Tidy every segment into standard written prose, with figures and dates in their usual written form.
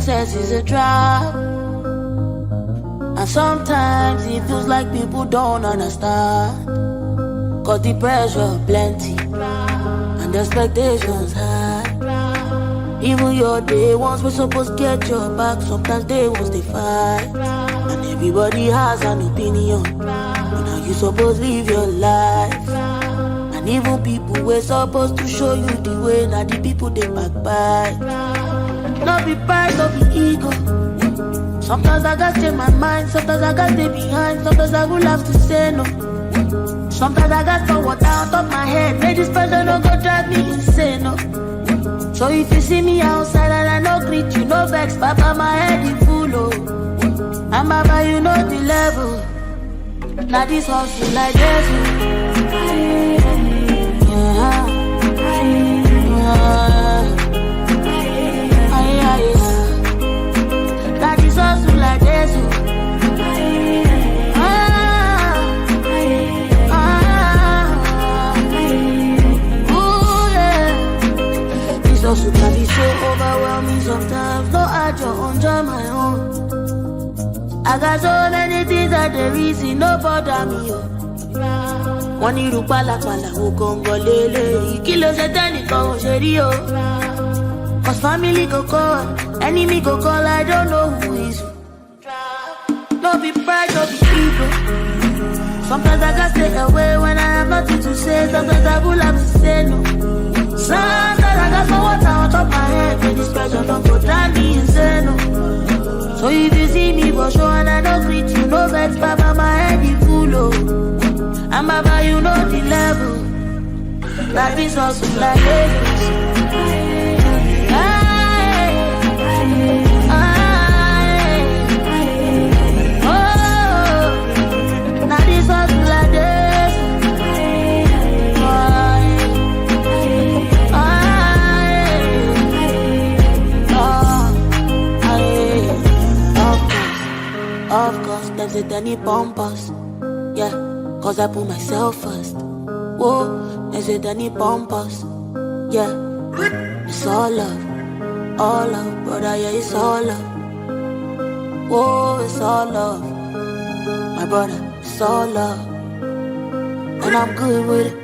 success is a trap. And sometimes it feels like people don't understand. Cause the pressure plenty and the expectations high. Even your day ones were supposed to get your back. Sometimes they won't stay fight. And everybody has an opinion on how you supposed to live your life. And even people were supposed to show you the way. Now the people they backbite. Not be pride, not be ego. Sometimes I gotta change my mind. Sometimes I gotta stay behind. Sometimes I will have to say no. Sometimes I got forward out of my head. May this person don't go drive me insane, no. So if you see me outside and I no greet you, no vex, Papa, my head is full, oh. And Baba, you know the level. Now this hustle like this, yeah. Now this hustle like this, hustle can be so overwhelming sometimes. No, I just enjoy my own. I got so many things that the reason no bother me. One need to pala who Congolele. Kilo setani ko sherio. Cause family go call, enemy go call. I don't know who is who. No be pride, no be ego. Sometimes I gotta stay away when I have nothing to say. Sometimes I will have to say no. Sometimes I got some water on top my head. When this pressure don't go drive me insane, no. So if you see me for sure and I don't greet you, no vex, Papa, my head is full, oh. And Baba, you know the level. Life is also like this. Now this hustle like this. Of course, them say they need bumpers. Yeah, cause I put myself first. Whoa, they say they need bumpers. Yeah, it's all love, brother, yeah, it's all love. Whoa, it's all love, my brother, it's all love. And I'm good with it.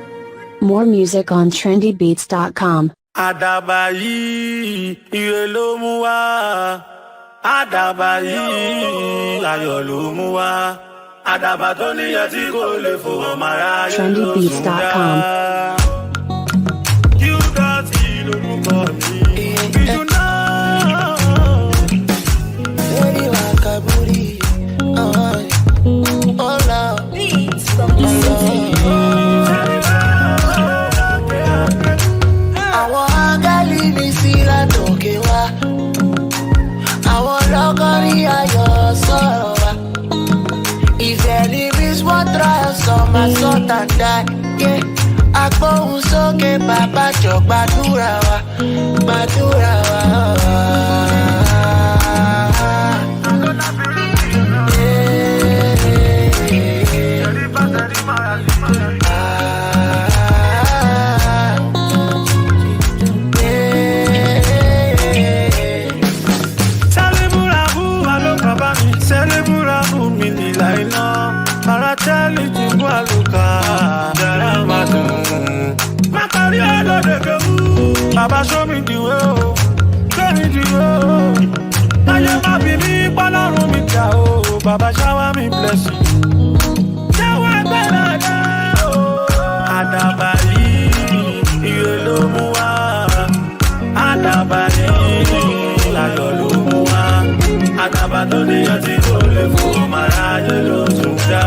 More music on trendybeats.com. Adabayi, Irelomuwa. Adabayi, Ayolumuwa. Adabatoni yati kole fo mara. Trendybeats.com. You got it, for me. You know. Very wakaburi. Oh no. Beats from the city. I want to leave me see la tokewa. Lọ́kọ́rí ayọ̀ sọ̀rọ̀ wa. Ìfẹ́ ni miss wọ́n try some my sort and die. Agbóhùn sókè bàbá jọ gbàdúrà wa. Gbàdúrà wa. Baba show me the way, show me the way. Now you might be me, but I don't me down. Baba shower me blessing. Shower me Adabayi, Irelomuwa. Adabayi, Ayolumuwa. Adabatoni yati kole fo mara yelo suda.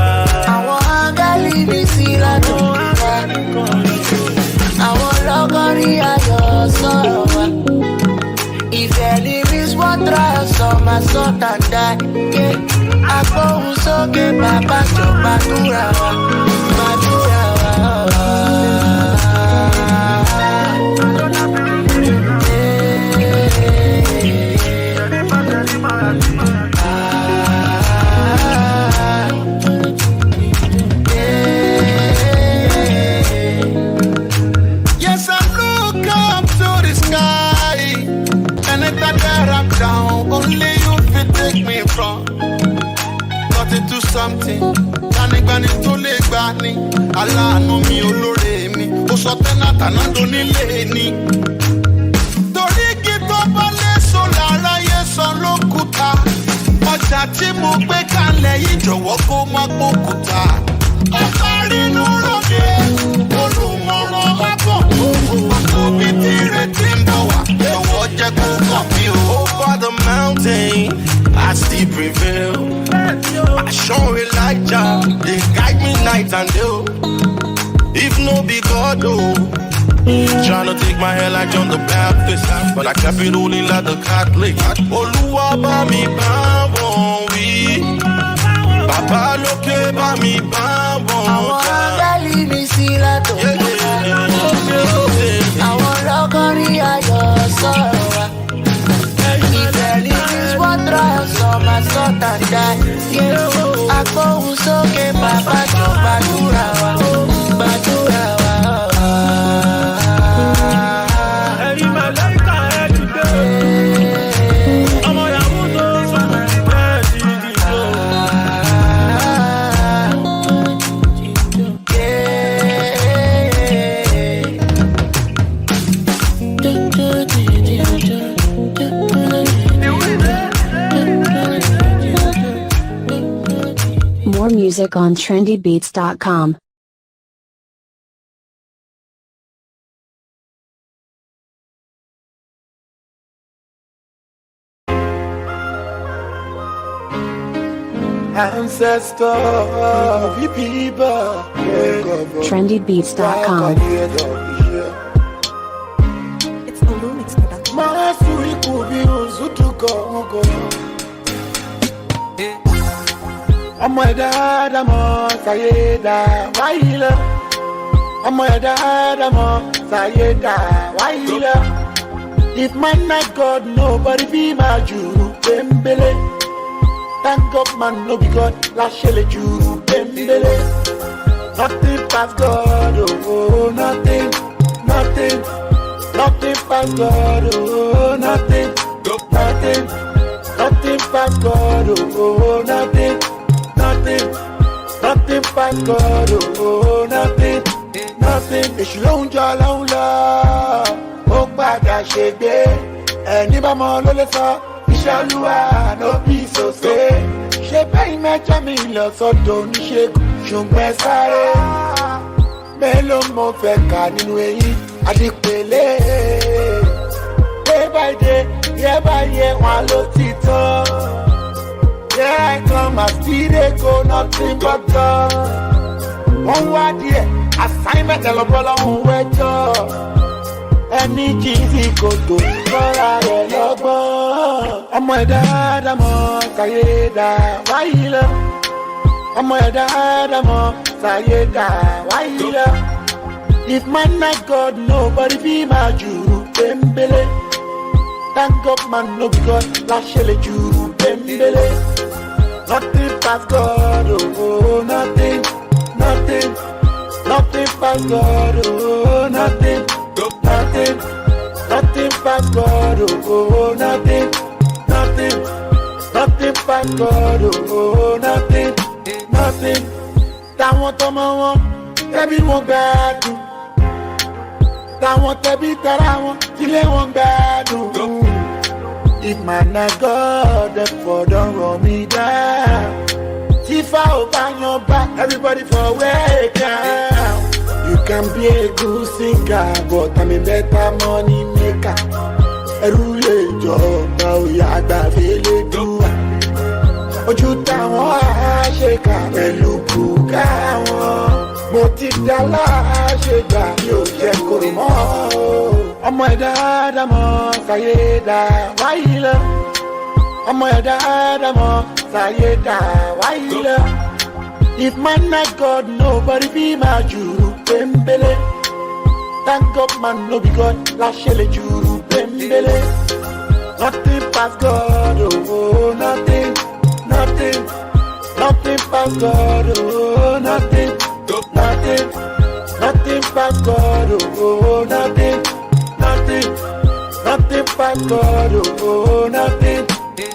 Àwọn áńgẹ́lì mi sí ládùúgbò. Àwọn lọ́kọ́rí ayọ̀ sọ̀rọ̀ wa. Ìfẹ́ ni miss wọ́n try some my sort and die. Agbóhùn sókè bàbá jọ gbàdúrà wa. Gbàdúrà wa. Only ni aláàánú mi olóore mi ó sọ tẹ́nàtà náà donílé ni. torí kí tó bá léso lára yẹ sọ lókùúta ọjà tí mo gbé kalẹ̀ yìí jọ̀wọ́ kó má gbókùúta. ọ̀pá rínú ròde olùmọ̀ràn àbọ̀ àtòbí tí retí ń bọ̀ wá jọ̀wọ́ jẹ́ kó kàn mí o. over the mountain I still prevail. I show Elijah, they guide me night and day. If no be God, tryna take my hair like John the Baptist, but I kept it only like the Catholic. Oluwa ba mi ba won wi, Baba loke ba mi ba won ja. Angeli mi sí lato. Àwọn lọ́kọ́rí ayọ̀ sọ̀rọ̀ wa. Ìfẹ́ ní this one transform my sort and die. Agbóhùn sókè bàbá jọ gbàdúrà wa. Gbàdúrà wa. Ẹ̀rí màláìka ẹ̀ ti dé. Ọmọ ìyàwó tó sọ̀rọ̀ ẹ̀ ti dìbò. More music on trendybeats.com. Ancestor, people, trendybeats.com. It's the Lumix production. Masuri kubi uzutuko ugo. Ọmọ ẹ̀dá Ádámọ̀ ṣàyédà wáyílẹ̀. Ọmọ ẹ̀dá Ádámọ̀ ṣàyédà wáyílẹ̀. If man not God, nobody be my Juru Bembele. Thank God man no be God, lashele Juru Bembele. Nothing past God, oh nothing, nothing, nothing past God, oh nothing, nothing, nothing past God, oh nothing. Nothing, nothing past God, oh, nothing, nothing. Èṣù ló ń jọ lóhùn lọ, ó padà ṣègbé. Ẹni bá mọ ló lè sọ, iṣẹ́ Olúwa ló bí sòsè. Ṣé bẹ́yìn mẹ́jọ mi lọ sọ́dọ̀ oníṣègùn, ṣùgbọ́n ẹ sáré. Mélòó mo fẹ́ kà nínú eyín, àdìpèlé. Day by day, year by year, wọn ló ti tán. Yeah, I come, I still they go, nothing but God. One word here, assignment, a lot of work. Any cheesy go to, but I love you. I'm my dad, I'm on Sayeda, why you love? I'm my dad, I'm on Sayeda, why you love? If man not God, nobody be my Juru Bembele. Thank God man, no be God, lashele Juru Bembele. Nothing past God, oh, nothing, nothing, nothing past God, oh, nothing, nothing, nothing past God, oh, nothing, nothing, nothing past God, oh, nothing, nothing. Táwọn tọmọ wọn, tẹ́bí wọn gbádùn. Táwọn tẹ́bí tara wọn, tílé wọn gbádùn. If man not God, therefore don't run me down. If I open your back, everybody for wake down. You can be a good singer, but I'm a better money maker. Erule ìjọba òyà àgbà fẹ́lẹ́ dùn. Ojú táwọn àṣekà pẹ̀lú bùkà wọn. Mo ti dá láṣegbà mi ò jẹ́ kóró mọ́. Ọmọ ẹ̀dá Ádámọ̀ ṣàyédà wáyílẹ̀. Ọmọ ẹ̀dá Ádámọ̀ ṣàyédà wáyílẹ̀. If man not God, nobody be my Juru Bembele. Thank God man no be God, lashele Juru Bembele. Nothing past God, oh nothing, nothing, nothing past God, oh nothing, nothing, nothing past God, oh nothing. Nothing, nothing past God, oh, nothing,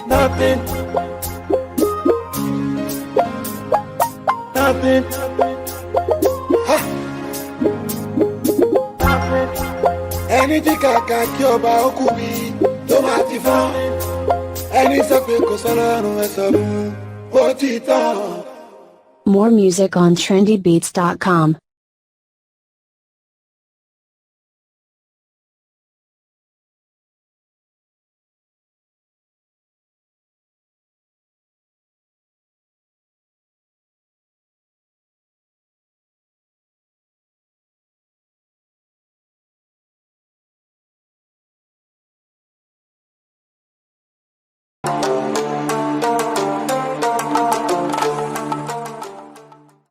nothing, nothing. ẹni tí kàkà kí ọba ó kú bí tó máa ti fọ́n ẹni sọ pé kò sọ́lọ́run ẹ sọ fún ó ti tán. More music on trendybeats.com.